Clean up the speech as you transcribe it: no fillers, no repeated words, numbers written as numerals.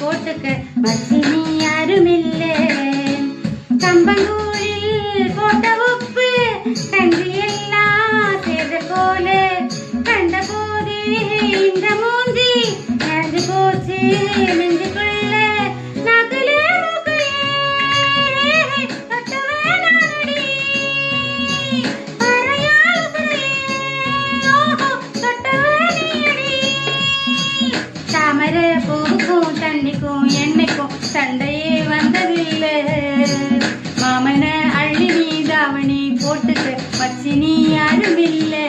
போட்டுக்க வச்சு நீ யாருமில்ல கம்பங்கூழில் போட்ட உப்பு கஞ்சி எல்லாம் சேர்ந்த போல கண்ட போதே இந்த மூஞ்சி நெஞ்சு போச்சு நெஞ்சுக்குள்ள நகலே தாமரை பூவுக்கும் தண்ணிக்கும் எண்ணெய்க்கும் சண்டையே வந்ததில்லை மாமன அள்ளி நீ தாவணி போட்டுக்க வச்சு நீ யாரும் இல்லை